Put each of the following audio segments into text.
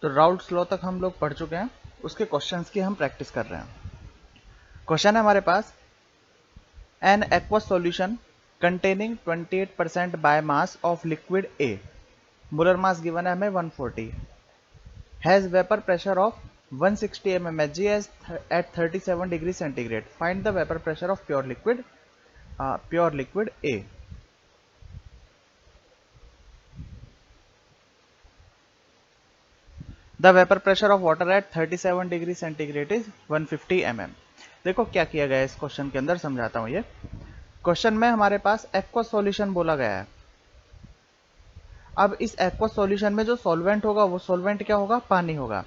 तो Raoult's law तक हम लोग पढ़ चुके हैं, उसके क्वेश्चंस की हम प्रैक्टिस कर रहे हैं। क्वेश्चन है हमारे पास, an aqueous solution containing 28% by mass of liquid A, molar mass given है हमें 140, has vapour pressure of 160 mmHg at 37 degree centigrade, find the vapour pressure of pure liquid A. The vapour pressure of water at 37 degree centigrade is 150 mm। देखो क्या किया गया है इस question के अंदर, समझाता हूं। ये क्वेश्चन में हमारे पास एक्वस सॉल्यूशन बोला गया है। अब इस एक्वस सॉल्यूशन में जो सॉल्वेंट होगा वो सॉल्वेंट क्या होगा, पानी होगा।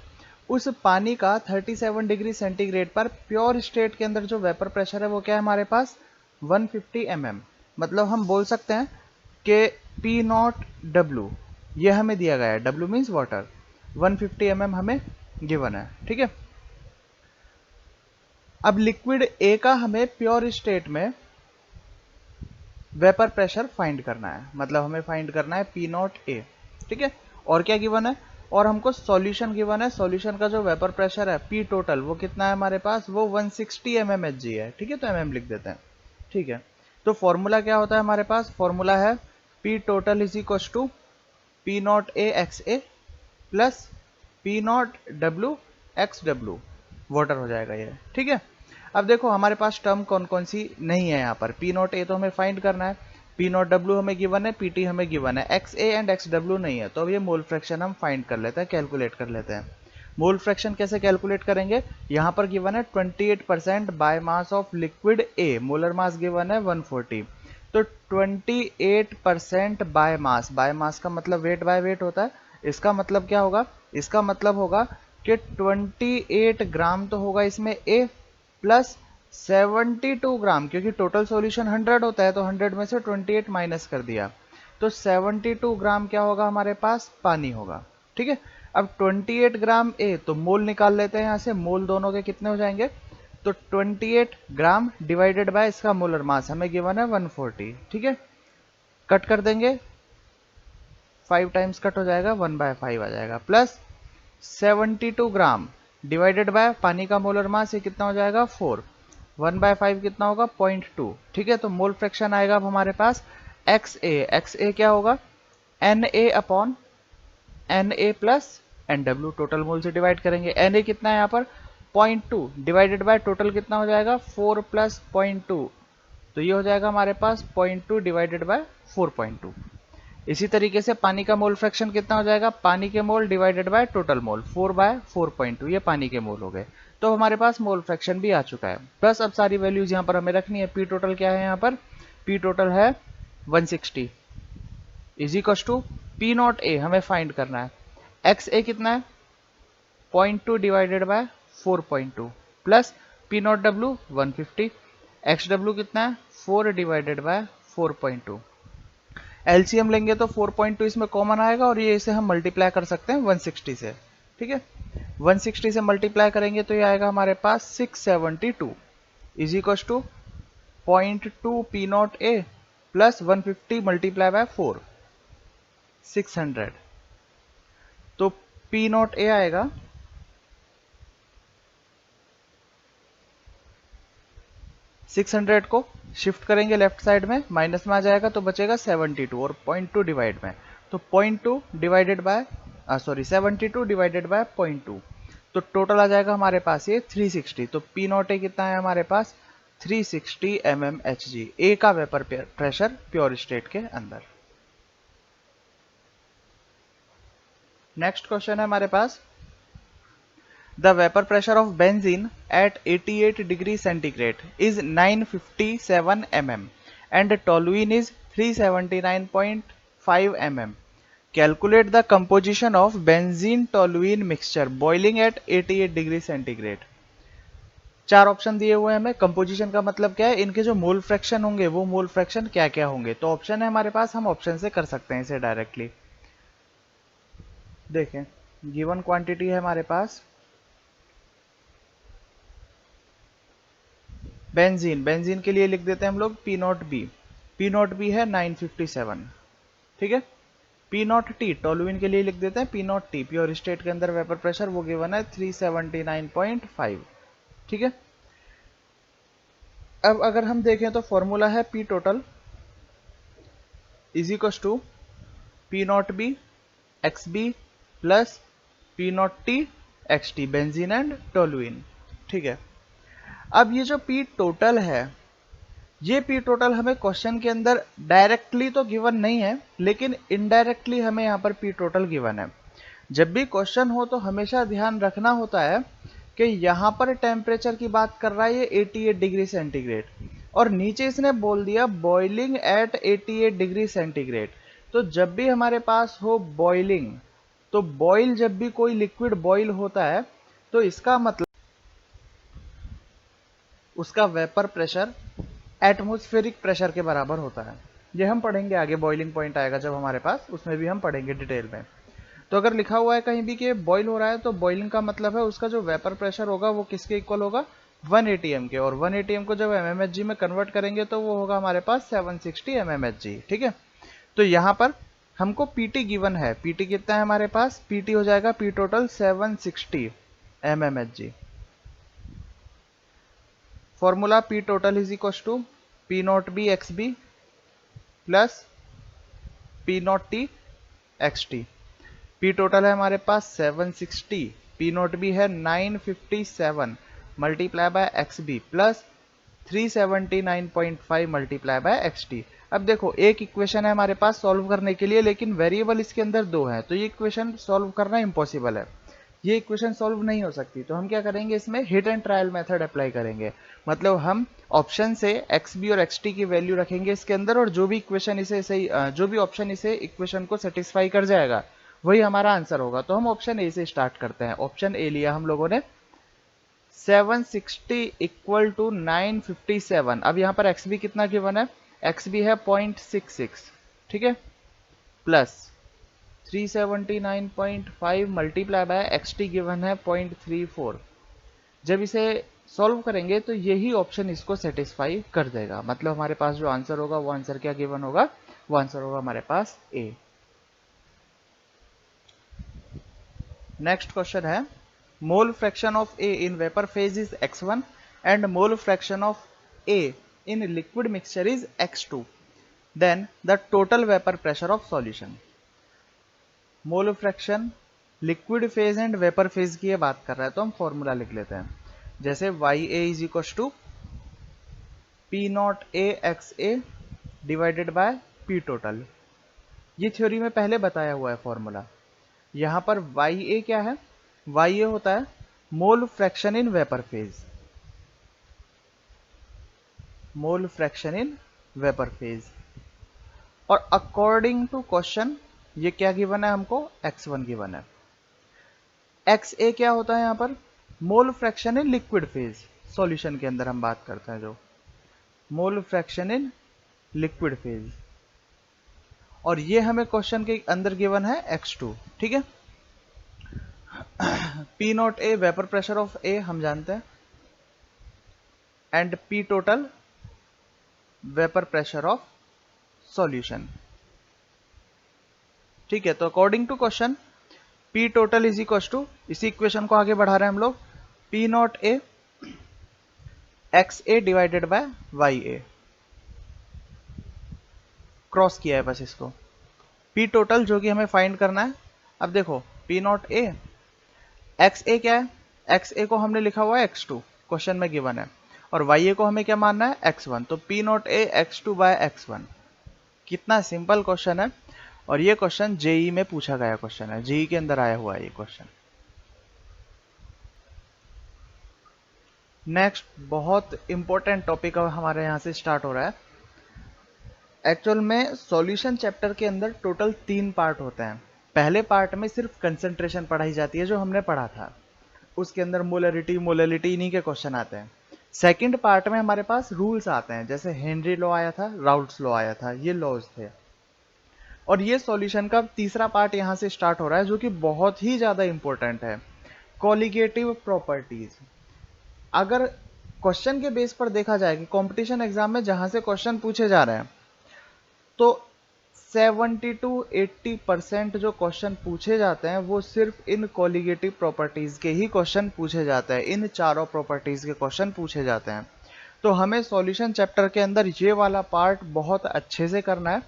उस पानी का 37 डिग्री सेंटीग्रेड पर प्योर स्टेट के अंदर जो वेपर प्रेशर है वो क्या है हमारे पास, 150 mm। मतलब हम बोल सकते हैं कि पी नॉट डब्ल्यू, ये हमें दिया गया है, डब्ल्यू मीन्स वाटर, 150 mm हमें गिवन है। ठीक है, अब लिक्विड ए का हमें प्योर स्टेट में वेपर प्रेशर फाइंड करना है, मतलब हमें फाइंड करना है पी नॉट ए। ठीक है, और क्या गिवन है, और हमको सॉल्यूशन गिवन है। सॉल्यूशन का जो वेपर प्रेशर है पी टोटल वो कितना है हमारे पास, वो 160 mmHg है। ठीक है, तो mm लिख देते हैं। ठीक है, तो फॉर्मूला क्या होता है हमारे पास, फॉर्मूला है P total is equal to P naught A X A plus P naught W X W, water हो जाएगा ये। ठीक है, अब देखो हमारे पास टर्म कौन कौन सी नहीं है यहाँ पर। पी नॉट ए तो हमें फाइंड करना है, पी नॉट डब्ल्यू हमें गिवन है, पीटी हमें गिवन है, X A and x W नहीं है। तो अब ये मोल फ्रैक्शन हम फाइंड कर लेते हैं, कैलकुलेट कर लेते हैं। मोल फ्रैक्शन कैसे कैलकुलेट करेंगे, यहाँ पर गिवन है 28% by mass of liquid A, molar mass given है 140। तो 28% बाय मास का मतलब वेट बाय वेट होता है। इसका मतलब क्या होगा, इसका मतलब होगा कि 28 ग्राम तो होगा इसमें ए, प्लस 72 ग्राम, क्योंकि टोटल सॉल्यूशन 100 होता है तो 100 में से 28 माइनस कर दिया, तो 72 ग्राम क्या होगा हमारे पास, पानी होगा। ठीक है, अब 28 ग्राम ए, तो मोल निकाल लेते हैं यहाँ से, मोल दोनों के कितने हो जाएंगे, तो 28 ग्राम डिवाइडेड बाय इसका मोलर मास हमें गिवन है 140। ठीक है, कट कर देंगे, 5 टाइम्स कट हो जाएगा, 1/5 आ जाएगा, प्लस 72 ग्राम डिवाइडेड बाय पानी का मोलर मास, ये कितना हो जाएगा 4, 1/5 कितना होगा 0.2। ठीक है, तो मोल फ्रैक्शन आएगा अब हमारे पास एक्स ए क्या होगा, N A upon N A plus N W, total mole से डिवाइड करेंगे। एन ए कितना है यहाँ पर 0.2 डिवाइडेड बाय टोटल कितना हो जाएगा 4 प्लस 0.2, तो ये हो जाएगा हमारे पास 0.2 डिवाइडेड बाय 4.2। इसी तरीके से पानी का मोल फ्रैक्शन कितना हो जाएगा, पानी के मोल डिवाइडेड बाय टोटल मोल, 4/4.2, ये पानी के मोल हो गए। तो हमारे पास मोल फ्रैक्शन भी आ चुका है। बस अब सारी वैल्यूज यहाँ पर हमें रखनी है। पी टोटल क्या है यहाँ पर, पी टोटल है 160 is equal to P naught A हमें फाइंड करना है, एक्स ए कितना है 0.2 divided by 4.2 plus P naught W 150, X W कितना है 4 डिवाइडेड बाय 4.2। एलसीएम लेंगे तो 4.2 इसमें कॉमन आएगा और ये इसे हम मल्टीप्लाई कर सकते हैं 160 से। ठीक है, 160 से मल्टीप्लाई करेंगे तो ये आएगा हमारे पास 672 is equal to 0.2 P naught A plus 150 multiply by 4, 600। तो पी नॉट ए आएगा 600 को शिफ्ट करेंगे लेफ्ट साइड में, माइनस में आ जाएगा तो बचेगा 72 और 0.2 डिवाइड में, तो 0.2 डिवाइडेड बाय 72 डिवाइडेड बाय 0.2, तो टोटल आ जाएगा हमारे पास ये 360। तो पी नॉट ए कितना है हमारे पास 360 mmHg, ए का वेपर प्रेशर प्योर स्टेट के अंदर। नेक्स्ट क्वेश्चन है हमारे पास, The vapor pressure of benzene at 88 degree centigrade is 957 mm and toluene is 379.5 mm. Calculate the composition of benzene toluene mixture boiling at 88 degree centigrade. चार option दिए हुए हैं हमें। Composition का मतलब क्या है, इनके जो मोल फ्रैक्शन होंगे वो मोल फ्रैक्शन क्या क्या होंगे। तो ऑप्शन है हमारे पास, हम ऑप्शन से कर सकते हैं इसे डायरेक्टली। देखें, गिवन क्वांटिटी है हमारे पास बेंजीन, बेंजीन के लिए लिख देते हैं हम लोग P naught B, P naught B है 957। ठीक है, पी नॉट टी टोलुइन के लिए लिख देते हैं, P naught T pure state के अंदर वेपर प्रेशर वो गिवन है 379.5। ठीक है, अब अगर हम देखें तो फॉर्मूला है P total is equal to P naught B X B plus P naught T X T benzene and toluene. ठीक है, अब ये जो पी टोटल है, ये पी टोटल हमें क्वेश्चन के अंदर डायरेक्टली तो गिवन नहीं है, लेकिन इनडायरेक्टली हमें यहाँ पर पी टोटल गिवन है। जब भी क्वेश्चन हो तो हमेशा ध्यान रखना होता है कि यहाँ पर टेम्परेचर की बात कर रहा है ये 88 डिग्री सेंटीग्रेड, और नीचे इसने बोल दिया बॉइलिंग एट 88 डिग्री सेंटीग्रेड। तो जब भी हमारे पास हो बॉइलिंग, तो बॉइल जब भी कोई लिक्विड बॉइल होता है तो इसका मतलब उसका वेपर प्रेशर एटमॉस्फेरिक प्रेशर के बराबर होता है। ये हम पढ़ेंगे आगे, बॉइलिंग पॉइंट आएगा जब हमारे पास, उसमें भी हम पढ़ेंगे डिटेल में। तो अगर लिखा हुआ है कहीं भी कि बॉइल हो रहा है, तो बॉइलिंग का मतलब है उसका जो वेपर प्रेशर होगा वो किसके इक्वल होगा, 1 atm के, और 1 atm को जब mmHg में कन्वर्ट करेंगे तो वो होगा हमारे पास 760 mmHg। ठीक है, तो यहाँ पर हमको पीटी गिवन है, पीटी कितना है हमारे पास, पीटी हो जाएगा P total 760 mmHg। Formula P total is equal to P naught B X B plus P naught T X T. P total है हमारे पास 760, पी नॉट बी है 957 multiply by X B plus 379.5 multiply by X T. अब देखो एक equation है हमारे पास solve करने के लिए, लेकिन वेरिएबल इसके अंदर दो हैं, तो ये इक्वेशन सॉल्व करना इम्पॉसिबल है, ये इक्वेशन सॉल्व नहीं हो सकती। तो हम क्या करेंगे, इसमें hit and trial method apply करेंगे। मतलब हम ऑप्शन से एक्स बी और एक्स टी की वैल्यू रखेंगे इसके अंदर, और जो भी इक्वेशन इसे सही, जो भी ऑप्शन इसे इक्वेशन को सेटिस्फाई कर जाएगा वही हमारा आंसर होगा। तो हम ऑप्शन ए से स्टार्ट करते हैं। ऑप्शन ए लिया हम लोगों ने, 760 इक्वल टू 957। अब यहाँ पर एक्स बी कितना गिवन है, एक्स बी है 0.66, ठीक है, plus 379.5 multiply by X T given है 0.34। जब इसे सॉल्व करेंगे तो यही ऑप्शन इसको सेटिस्फाई कर देगा। मतलब हमारे पास जो आंसर होगा वो आंसर क्या गिवन होगा, वो आंसर होगा हमारे पास ए। नेक्स्ट क्वेश्चन है, mole fraction of A in vapour phase is x1 and mole fraction of A in liquid mixture is x2, then the total vapour pressure of solution. Mole fraction liquid phase and vapour phase की ये बात कर रहा है, तो हम formula लिख लेते हैं। जैसे Y A is equal to P naught A X A divided by P total. ये थ्योरी में पहले बताया हुआ है फॉर्मूला। यहां पर वाई ए क्या है, वाई ए होता है mole fraction in vapour phase, mole fraction in vapour phase. और अकॉर्डिंग टू क्वेश्चन ये क्या गिवन है हमको, x1 गिवन है। एक्स ए क्या होता है यहां पर, mole fraction in liquid phase, solution के अंदर हम बात करते हैं जो mole fraction in liquid phase, और ये हमें क्वेश्चन के अंदर गिवन है x2। ठीक है, P naught A vapour pressure of A हम जानते हैं, and P total vapour pressure of solution. ठीक है, तो according to question P total is equal to, इसी इक्वेशन को आगे बढ़ा रहे हैं हम लोग, P naught A X A divided by Y A, cross किया है बस इसको। पी टोटल जो कि हमें फाइंड करना है। अब देखो P naught A X A क्या है, एक्स ए को हमने लिखा हुआ है x2 क्वेश्चन में गिवन है, और वाई ए को हमें क्या मानना है x1, तो पी नॉट ए x2 बाय x1। कितना सिंपल क्वेश्चन है, और ये क्वेश्चन जेई में पूछा गया क्वेश्चन है, जेई के अंदर आया हुआ है ये क्वेश्चन। नेक्स्ट बहुत इंपॉर्टेंट टॉपिक अब हमारे यहां से स्टार्ट हो रहा है। एक्चुअल में सॉल्यूशन चैप्टर के अंदर टोटल 3 पार्ट होते हैं। पहले पार्ट में सिर्फ कंसंट्रेशन पढ़ाई जाती है जो हमने पढ़ा था, उसके अंदर मोलरिटी मोलरिटी इन्हीं के क्वेश्चन आते हैं। सेकंड पार्ट में हमारे पास रूल्स आते हैं, जैसे हेनरी लॉ आया था, राउल्ट्स लॉ आया था, ये लॉज थे। और ये सॉल्यूशन का तीसरा पार्ट यहां से स्टार्ट हो रहा है जो कि बहुत ही ज्यादा इंपॉर्टेंट है, कॉलिगेटिव प्रॉपर्टीज। अगर क्वेश्चन के बेस पर देखा जाए कि कंपटीशन एग्जाम में जहां से क्वेश्चन पूछे जा रहे हैं, तो 70 to 80% जो क्वेश्चन पूछे जाते हैं वो सिर्फ इन कोलिगेटिव प्रॉपर्टीज के ही क्वेश्चन पूछे जाते हैं, इन चारों प्रॉपर्टीज के क्वेश्चन पूछे जाते हैं। तो हमें सॉल्यूशन चैप्टर के अंदर ये वाला पार्ट बहुत अच्छे से करना है,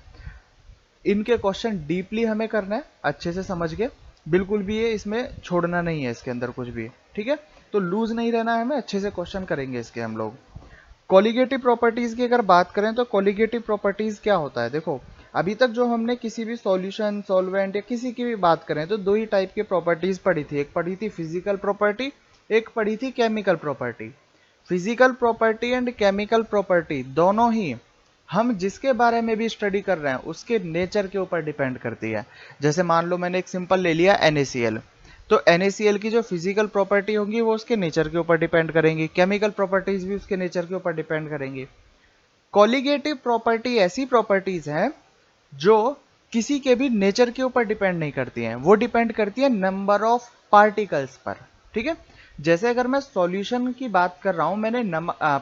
इनके क्वेश्चन डीपली हमें करना है अच्छे से समझ के, बिल्कुल भी ये इसमें छोड़ना नहीं है इसके अंदर कुछ भी, ठीक है। तो लूज नहीं रहना है हमें, अच्छे से क्वेश्चन करेंगे इसके हम लोग। कोलिगेटिव प्रॉपर्टीज की अगर बात करें तो कोलिगेटिव प्रॉपर्टीज क्या होता है, देखो अभी तक जो हमने किसी भी सॉल्यूशन, सॉल्वेंट या किसी की भी बात करें तो दो ही टाइप की प्रॉपर्टीज पढ़ी थी, एक पढ़ी थी फिजिकल प्रॉपर्टी, एक पढ़ी थी chemical property. Physical property and chemical property दोनों ही हम जिसके बारे में भी स्टडी कर रहे हैं उसके नेचर के ऊपर डिपेंड करती है। जैसे मान लो मैंने एक सिंपल ले लिया NaCl, तो NaCl की जो फिजिकल प्रॉपर्टी होंगी वो उसके नेचर के ऊपर डिपेंड करेंगी, केमिकल प्रॉपर्टीज भी उसके नेचर के ऊपर डिपेंड करेंगी। कोलिगेटिव प्रॉपर्टी ऐसी प्रॉपर्टीज हैं जो किसी के भी नेचर के ऊपर डिपेंड नहीं करती हैं, वो डिपेंड करती है नंबर ऑफ पार्टिकल्स पर, ठीक है। जैसे अगर मैं सॉल्यूशन की बात कर रहा हूं, मैंने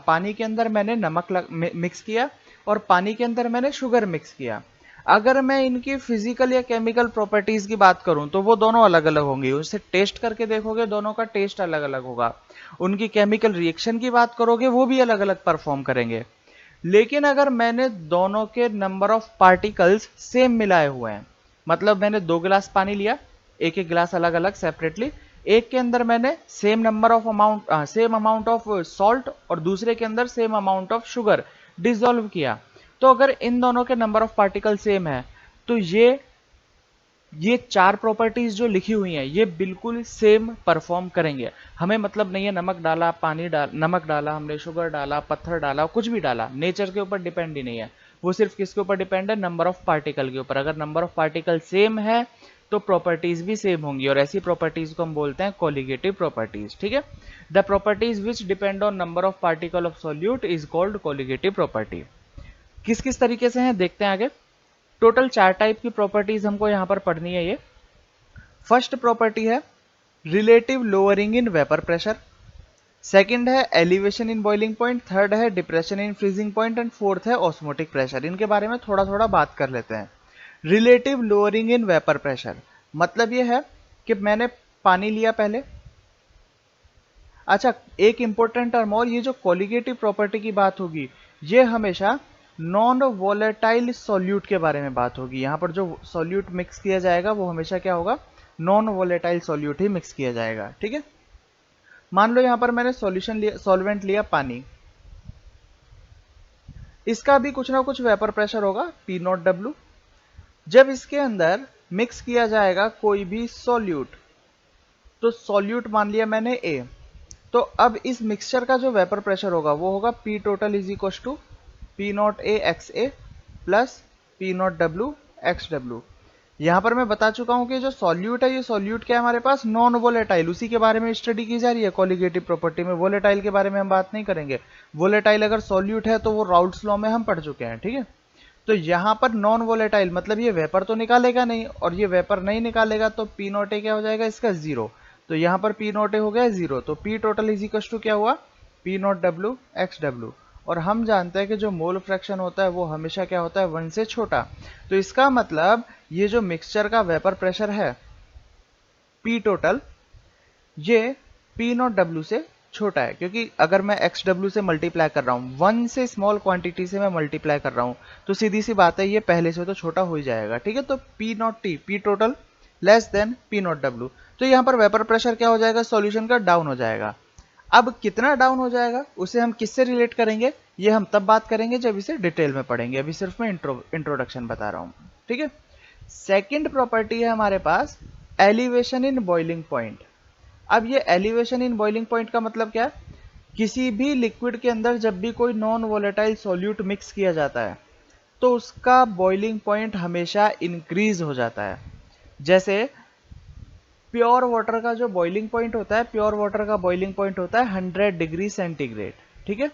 पानी के अंदर मैंने नमक मिक्स किया और पानी के अंदर मैंने शुगर मिक्स किया, अगर मैं इनकी फिजिकल या केमिकल प्रॉपर्टीज की बात करूं तो वो दोनों अलग अलग होंगी, उसे टेस्ट करके देखोगे दोनों का टेस्ट अलग अलग होगा। उनकी केमिकल रिएक्शन की बात करोगे वो भी अलग अलग परफॉर्म करेंगे। लेकिन अगर मैंने दोनों के नंबर ऑफ पार्टिकल्स सेम मिलाए हुए हैं, मतलब मैंने 2 गिलास पानी लिया, एक एक गिलास अलग अलग सेपरेटली, एक के अंदर मैंने सेम अमाउंट ऑफ सॉल्ट और दूसरे के अंदर same amount of sugar dissolve किया, तो अगर इन दोनों के नंबर ऑफ पार्टिकल सेम है तो ये चार प्रॉपर्टीज जो लिखी हुई हैं ये बिल्कुल सेम परफॉर्म करेंगे। हमें मतलब नहीं है नमक डाला, नमक डाला हमने, शुगर डाला, पत्थर डाला, कुछ भी डाला, नेचर के ऊपर डिपेंड ही नहीं है, वो सिर्फ किसके ऊपर डिपेंड है, नंबर ऑफ पार्टिकल के ऊपर। अगर नंबर ऑफ पार्टिकल सेम है तो प्रॉपर्टीज भी सेम होंगी और ऐसी प्रॉपर्टीज को हम बोलते हैं कोलिगेटिव प्रॉपर्टीज, ठीक है। The properties which depend on number of particle of solute is called colligative property. किस किस तरीके से हैं देखते हैं आगे। टोटल 4 टाइप की प्रॉपर्टीज हमको यहां पर पढ़नी है। ये फर्स्ट प्रॉपर्टी है relative lowering in vapour pressure, second है elevation in boiling point, third है depression in freezing point and fourth है ऑस्मोटिक प्रेशर। इनके बारे में थोड़ा थोड़ा बात कर लेते हैं। Relative lowering in vapour pressure मतलब ये है कि मैंने पानी लिया पहले, अच्छा एक इंपॉर्टेंट टर्म और, ये जो कोलिगेटिव प्रॉपर्टी की बात होगी ये हमेशा नॉन वोलेटाइल सॉल्यूट के बारे में बात होगी। यहां पर जो सॉल्यूट मिक्स किया जाएगा वो हमेशा क्या होगा, नॉन वोलेटाइल सॉल्यूट ही मिक्स किया जाएगा, ठीक है। मान लो यहां पर मैंने सॉल्वेंट लिया पानी, इसका भी कुछ ना कुछ वेपर प्रेशर होगा P0W। जब इसके अंदर मिक्स किया जाएगा कोई भी सॉल्यूट, तो सॉल्यूट मान लिया मैंने A, तो अब इस मिक्सचर का जो वेपर प्रेशर होगा वो होगा P total is equal to P0A XA plus P0W XW। यहां पर मैं बता चुका हूं कि जो सॉल्यूट है ये सॉल्यूट क्या है हमारे पास, नॉन वोलेटाइल, उसी के बारे में स्टडी की जा रही है कोलिगेटिव प्रॉपर्टी में। वोलेटाइल के बारे में हम बात नहीं करेंगे, वोलेटाइल अगर सॉल्यूट है तो वो राउल्ट्स लॉ में हम पढ़ चुके हैं, ठीक है। तो यहां पर नॉन वोलेटाइल मतलब ये वेपर तो निकालेगा नहीं, और ये वेपर नहीं निकालेगा तो P0A क्या हो जाएगा इसका 0, तो यहां पर P0A हो गया 0, तो P total is equal to क्या हुआ P0W XW। और हम जानते हैं कि जो मोल फ्रैक्शन होता है वो हमेशा क्या होता है 1 से छोटा, तो इसका मतलब ये जो मिक्सचर का वेपर प्रेशर है P टोटल ये P0W से छोटा है, क्योंकि अगर मैं XW से मल्टीप्लाई कर रहा हूं, 1 से स्मॉल क्वांटिटी से मैं मल्टीप्लाई कर रहा हूं, तो सीधी सी बात है ये पहले से तो छोटा हो ही जाएगा, ठीक है। तो P0T P total less than P0W, तो यहां पर वेपर प्रेशर क्या हो जाएगा, सॉल्यूशन का डाउन हो जाएगा। अब कितना डाउन हो जाएगा उसे हम किससे रिलेट करेंगे, ये हम तब बात करेंगे जब इसे डिटेल में पढ़ेंगे, अभी सिर्फ मैं इंट्रोडक्शन बता रहा हूं, ठीक है। सेकंड प्रॉपर्टी है हमारे पास एलिवेशन इन बॉइलिंग पॉइंट। अब ये एलिवेशन इन बॉइलिंग पॉइंट का मतलब क्या है, किसी भी लिक्विड के अंदर जब भी कोई नॉन वोलेटाइल सॉल्यूट मिक्स किया जाता है तो उसका बॉइलिंग पॉइंट हमेशा इंक्रीज हो जाता है। जैसे प्योर वाटर का जो बॉइलिंग पॉइंट होता है, प्योर वाटर का बॉइलिंग पॉइंट होता है 100 डिग्री सेंटीग्रेड, ठीक है,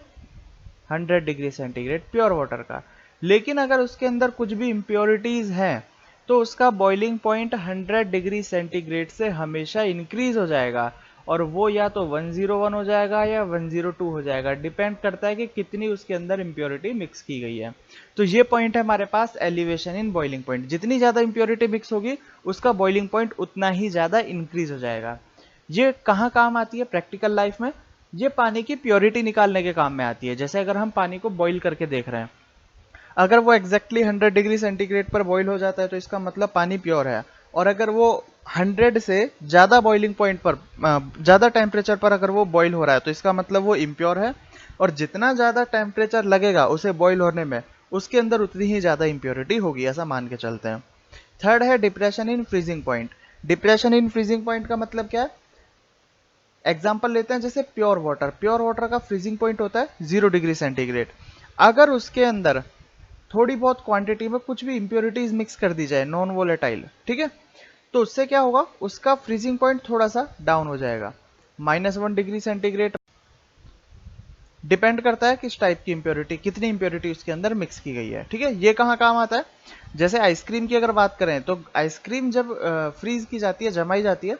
100 डिग्री सेंटीग्रेड प्योर वाटर का। लेकिन अगर उसके अंदर कुछ भी इंप्योरिटीज हैं तो उसका बॉइलिंग पॉइंट 100 डिग्री सेंटीग्रेड से हमेशा इंक्रीज हो जाएगा, और वो या तो 101 हो जाएगा या 102 हो जाएगा, डिपेंड करता है कि कितनी उसके अंदर इम्प्योरिटी मिक्स की गई है। तो ये पॉइंट है हमारे पास एलिवेशन इन बॉइलिंग पॉइंट, जितनी ज़्यादा इम्प्योरिटी मिक्स होगी उसका बॉइलिंग पॉइंट उतना ही ज़्यादा इंक्रीज हो जाएगा। ये कहाँ काम आती है प्रैक्टिकल लाइफ में? ये पानी की प्योरिटी निकालने के काम में आती है। जैसे अगर हम पानी को बॉईल करके देख रहे हैं, अगर वो एग्जैक्टली 100 डिग्री सेंटीग्रेड पर बॉईल हो जाता है तो इसका मतलब पानी प्योर है, और अगर वो 100 से ज़्यादा बॉइलिंग पॉइंट पर, ज़्यादा टेम्परेचर पर अगर वो बॉईल हो रहा है तो इसका मतलब वो इम्प्योर है, और जितना ज़्यादा टेम्परेचर लगेगा उसे बॉईल होने में उसके अंदर उतनी ही ज़्यादा इम्प्योरिटी होगी, ऐसा मान के चलते हैं। थर्ड है depression in freezing point. Depression in freezing point का मतलब क्या है? एग्जाम्पल लेते हैं, जैसे प्योर वाटर का फ्रीजिंग पॉइंट होता है 0 डिग्री सेंटीग्रेड। अगर उसके अंदर थोड़ी बहुत क्वांटिटी में कुछ भी इंप्योरिटीज मिक्स कर दी जाए, नॉन वोलेटाइल, ठीक है, तो उससे क्या होगा, उसका फ्रीजिंग पॉइंट थोड़ा सा डाउन हो जाएगा, -1 डिग्री सेंटीग्रेड। डिपेंड करता है किस टाइप की इंप्योरिटी, कितनी इंप्योरिटी उसके अंदर मिक्स की गई है, ठीक है। ये कहाँ काम आता है? जैसे आइसक्रीम की अगर बात करें तो आइसक्रीम जब फ्रीज की जाती है, जमाई जाती है,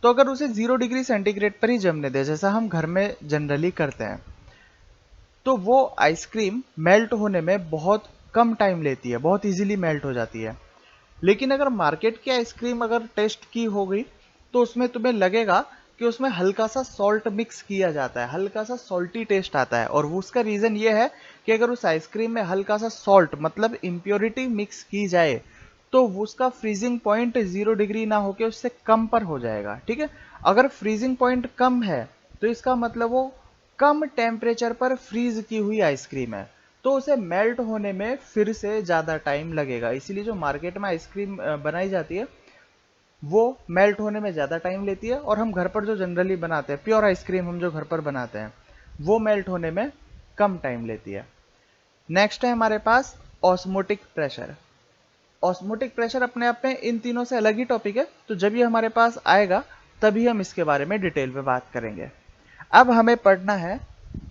तो अगर उसे 0 डिग्री सेंटीग्रेड पर ही जमने दे, जैसा हम घर में जनरली करते हैं, तो वो आइसक्रीम मेल्ट होने में बहुत कम टाइम लेती है, बहुत इजीली मेल्ट हो जाती है। लेकिन अगर मार्केट की आइसक्रीम अगर टेस्ट की हो गई तो उसमें तुम्हें लगेगा कि उसमें हल्का सा सॉल्ट मिक्स किया जाता है, हल्का सा सॉल्टी टेस्ट आता है, और उसका रीजन ये है कि अगर उस आइसक्रीम में हल्का सा सॉल्ट मतलब इम्प्योरिटी मिक्स की जाए तो उसका फ्रीजिंग पॉइंट 0 डिग्री ना होके उससे कम पर हो जाएगा, ठीक है। अगर फ्रीजिंग पॉइंट कम है तो इसका मतलब वो कम टेम्परेचर पर फ्रीज की हुई आइसक्रीम है, तो उसे मेल्ट होने में फिर से ज़्यादा टाइम लगेगा। इसीलिए जो मार्केट में आइसक्रीम बनाई जाती है वो मेल्ट होने में ज़्यादा टाइम लेती है, और हम घर पर जो जनरली बनाते हैं, प्योर आइसक्रीम हम जो घर पर बनाते हैं, वो मेल्ट होने में कम टाइम लेती है। नेक्स्ट है हमारे पास ऑस्मोटिक प्रेशर। ऑस्मोटिक प्रेशर अपने आप में इन तीनों से अलग ही टॉपिक है, तो जब ये हमारे पास आएगा तभी हम इसके बारे में डिटेल में बात करेंगे। अब हमें पढ़ना है,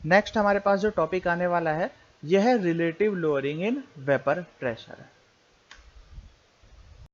नेक्स्ट हमारे पास जो टॉपिक आने वाला है यह है relative lowering in vapour pressure.